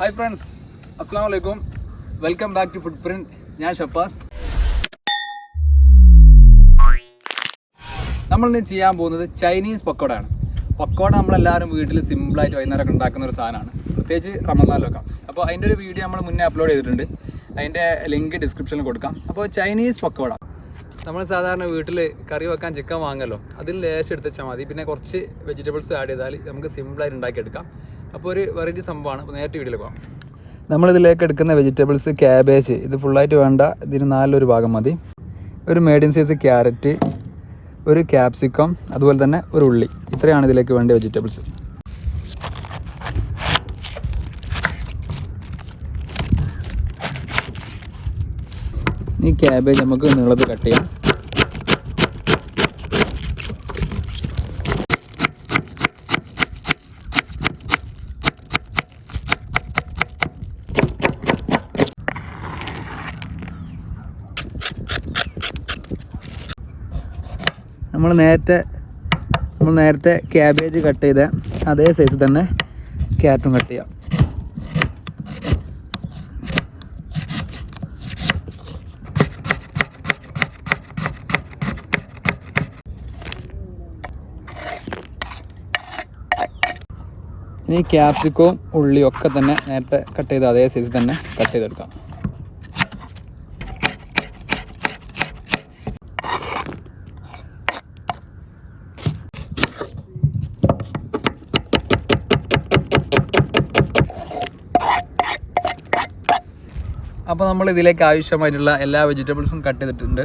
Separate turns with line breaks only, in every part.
Hi friends, അസ്സാം വലൈക്കും. Welcome back to food print. ഞാൻ ഷപ്പാസ്. നമ്മളിന്ന് ചെയ്യാൻ പോകുന്നത് ചൈനീസ് പക്കോട ആണ്. പക്കോട നമ്മളെല്ലാവരും വീട്ടിൽ സിമ്പിളായിട്ട് വൈകുന്നേരമൊക്കെ ഉണ്ടാക്കുന്ന ഒരു സാധനമാണ്, പ്രത്യേകിച്ച് റമദാനിലൊക്കെ. അപ്പോൾ അതിൻ്റെ ഒരു വീഡിയോ നമ്മൾ മുന്നേ അപ്ലോഡ് ചെയ്തിട്ടുണ്ട്. അതിൻ്റെ ലിങ്ക് ഡിസ്ക്രിപ്ഷനിൽ കൊടുക്കാം. അപ്പോൾ ചൈനീസ് പക്കോട നമ്മൾ സാധാരണ വീട്ടിൽ കറി വെക്കാൻ ചിക്കൻ വാങ്ങല്ലോ, അതിൽ ലേശം എടുത്തുവെച്ചാൽ മതി. പിന്നെ കുറച്ച് വെജിറ്റബിൾസ് ആഡ് ചെയ്താൽ നമുക്ക് സിമ്പിളായിട്ട് ഉണ്ടാക്കിയെടുക്കാം. അപ്പോൾ ഒരു വെറൈറ്റി സംഭവമാണ്. അപ്പോൾ നേരത്തെ വീഡിയോയിൽ പോകാം. നമ്മളിതിലേക്ക് എടുക്കുന്ന വെജിറ്റബിൾസ് ക്യാബേജ്, ഇത് ഫുള്ളായിട്ട് വേണ്ട, ഇതിന് നാലൊരു ഭാഗം മതി. ഒരു മീഡിയം സൈസ് ക്യാരറ്റ്, ഒരു ക്യാപ്സിക്കം, അതുപോലെ തന്നെ ഒരു ഉള്ളി. ഇത്രയാണ് ഇതിലേക്ക് വേണ്ട വെജിറ്റബിൾസ്. ഈ ക്യാബേജ് നമുക്ക് നീളത്തിൽ കട്ട് ചെയ്യാം. നമ്മൾ നേരത്തെ ക്യാബേജ് കട്ട് ചെയ്ത അതേ സൈസ് തന്നെ ക്യാരറ്റും കട്ട് ചെയ്യാം. ഇനി ക്യാപ്സിക്കവും ഉള്ളിയും ഒക്കെ തന്നെ നേരത്തെ കട്ട് ചെയ്ത അതേ സൈസ് തന്നെ കട്ട് ചെയ്തെടുക്കാം. അപ്പോൾ നമ്മൾ ഇതിലേക്ക് ആവശ്യമായിട്ടുള്ള എല്ലാ വെജിറ്റബിൾസും കട്ട് ചെയ്തിട്ടുണ്ട്.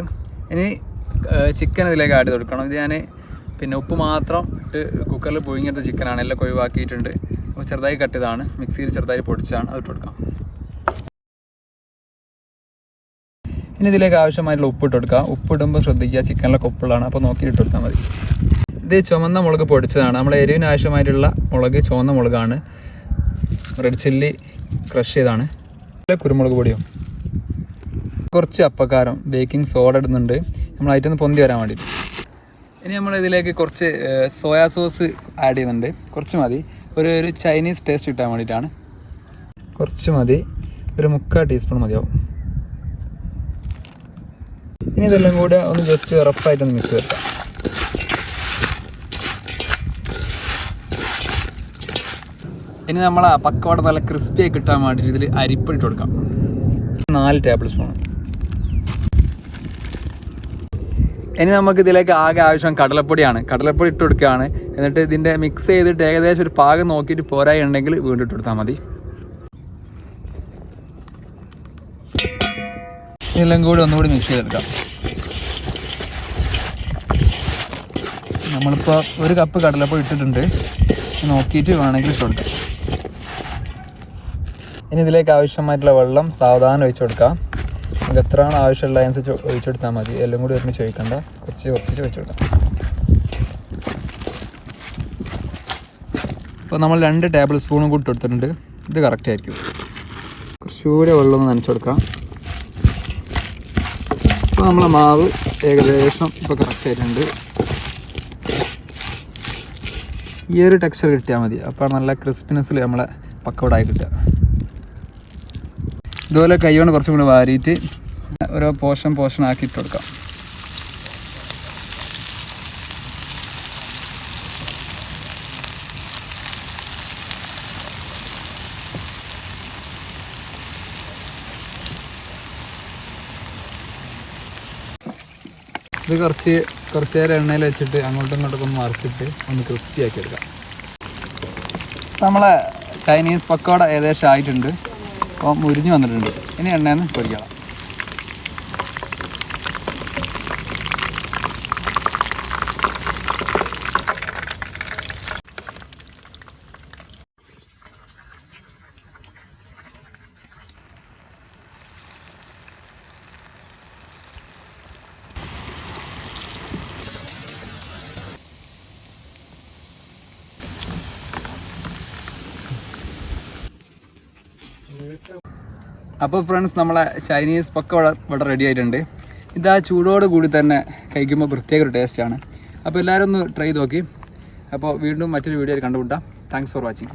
ഇനി ചിക്കൻ ഇതിലേക്ക് ആഡ് ചെയ്ത് കൊടുക്കണം. ഇത് ഞാൻ പിന്നെ ഉപ്പ് മാത്രം ഇട്ട് കുക്കറിൽ പുഴുങ്ങിയെടുത്ത ചിക്കനാണ്, എല്ലാം ഒഴിവാക്കിയിട്ടുണ്ട്. അപ്പോൾ ചെറുതായി കട്ട് ചെയ്താണ്, മിക്സിയിൽ ചെറുതായി പൊടിച്ചാണ്, അത് ഇട്ട് കൊടുക്കാം. ഇനി ഇതിലേക്ക് ആവശ്യമായിട്ടുള്ള ഉപ്പ് ഇട്ട് കൊടുക്കുക. ഉപ്പ് ഇടുമ്പോൾ ശ്രദ്ധിക്കുക, ചിക്കനിലൊക്കെ ഉപ്പുള്ളതാണ്, അപ്പോൾ നോക്കി ഇട്ട് കൊടുത്താൽ മതി. ഇത് ചുവന്ന മുളക് പൊടിച്ചതാണ്. നമ്മൾ എരിവിന് ആവശ്യമായിട്ടുള്ള മുളക് ചുവന്ന മുളകാണ്. റെഡ് ചില്ലി ക്രഷ് ചെയ്താണ്. കുരുമുളക് പൊടിയും കുറച്ച് അപ്പക്കാരം, ബേക്കിംഗ് സോഡ ഇടുന്നുണ്ട് നമ്മളായിട്ടൊന്ന് പൊന്തി വരാൻ വേണ്ടിയിട്ട്. ഇനി നമ്മൾ ഇതിലേക്ക് കുറച്ച് സോയാ സോസ് ആഡ് ചെയ്യുന്നുണ്ട്. കുറച്ച് മതി, ഒരു ചൈനീസ് ടേസ്റ്റ് കിട്ടാൻ വേണ്ടിയിട്ടാണ്. കുറച്ച് മതി, ഒരു 3/4 ടീസ്പൂൺ മതിയാവും. ഇനി ഇതെല്ലാം കൂടെ ഒന്ന് ജസ്റ്റ് റഫായിട്ടൊന്ന് മിക്സ് ചെയ്തെടുക്കാം. ഇനി നമ്മൾ ആ പക്കവട നല്ല ക്രിസ്പിയായി കിട്ടാൻ വേണ്ടിയിട്ട് ഇതിൽ അരിപ്പൊടി ഇട്ട് കൊടുക്കാം. 4 ടേബിൾ സ്പൂൺ. ഇനി നമുക്ക് ഇതിലേക്ക് ആകെ ആവശ്യം കടലപ്പൊടിയാണ്. കടലപ്പൊടി ഇട്ട് കൊടുക്കുകയാണ്. എന്നിട്ട് ഇതിൻ്റെ മിക്സ് ചെയ്തിട്ട് ഏകദേശം ഒരു പാകം നോക്കിയിട്ട് പോരായി ഉണ്ടെങ്കിൽ വീണ്ടും ഇട്ട് കൊടുത്താൽ മതി. ഇതെല്ലാം കൂടി ഒന്നുകൂടി മിക്സ് ചെയ്തെടുക്കാം. നമ്മളിപ്പോൾ 1 കപ്പ് കടലപ്പൊടി ഇട്ടിട്ടുണ്ട്, നോക്കിയിട്ട് വേണമെങ്കിൽ ഇട്ട് കൊടുക്കാം. ഇനി ഇതിലേക്ക് ആവശ്യമായിട്ടുള്ള വെള്ളം സാവധാനം ഒഴിച്ചു കൊടുക്കാം. നമുക്ക് എത്രയാണ് ആവശ്യമുള്ള അനുസരിച്ച് ഒഴിച്ചു കൊടുത്താൽ മതി. എല്ലാം കൂടി ഒരുമിച്ച് ഒഴിക്കണ്ട, കുറച്ച് ഒഴിച്ചു കൊടുക്കാം. അപ്പോൾ നമ്മൾ 2 ടേബിൾ സ്പൂണും കൂടി ഇട്ടെടുത്തിട്ടുണ്ട്. ഇത് കറക്റ്റ് ആയിരിക്കും. കുറച്ചുകൂടി വെള്ളം ഒന്ന് നനച്ചു കൊടുക്കാം. അപ്പോൾ നമ്മളെ മാവ് ഏകദേശം ഇപ്പോൾ കറക്റ്റ് ആയിട്ടുണ്ട്. ഈ ഒരു ടെക്സ്ചർ കിട്ടിയാൽ മതി. അപ്പോൾ നല്ല ക്രിസ്പിനെസ്സിൽ നമ്മളെ പക്കവട കിട്ടുക. ഇതുപോലെ കൈകൊണ്ട് കുറച്ചും കൂടി വാരിയിട്ട് ഓരോ പോർഷൻ ആക്കിയിട്ട് കൊടുക്കാം. ഇത് കുറച്ച് നേരം എണ്ണയിൽ വെച്ചിട്ട് അങ്ങോട്ടും ഇങ്ങോട്ടൊക്കെ ഒന്ന് മറിച്ചിട്ട് ഒന്ന് ക്രിസ്പി ആക്കി എടുക്കാം. നമ്മളെ ചൈനീസ് പക്കോട ഏകദേശം ആയിട്ടുണ്ട്. അപ്പോൾ മുരിഞ്ഞ് വന്നിട്ടുണ്ട്. ഇനി എണ്ണയെന്ന് പൊരിക്കണം. അപ്പോൾ ഫ്രണ്ട്സ്, നമ്മളെ ചൈനീസ് പക്കവട ഇവിടെ റെഡി ആയിട്ടുണ്ട്. ഇത് ആ ചൂടോട് കൂടി തന്നെ കഴിക്കുമ്പോൾ പ്രത്യേക ഒരു ടേസ്റ്റാണ്. അപ്പോൾ എല്ലാവരും ഒന്ന് ട്രൈ ചെയ്ത് നോക്കി. അപ്പോൾ വീണ്ടും മറ്റൊരു വീഡിയോയിൽ കണ്ടുമുട്ടാം. Thanks for watching.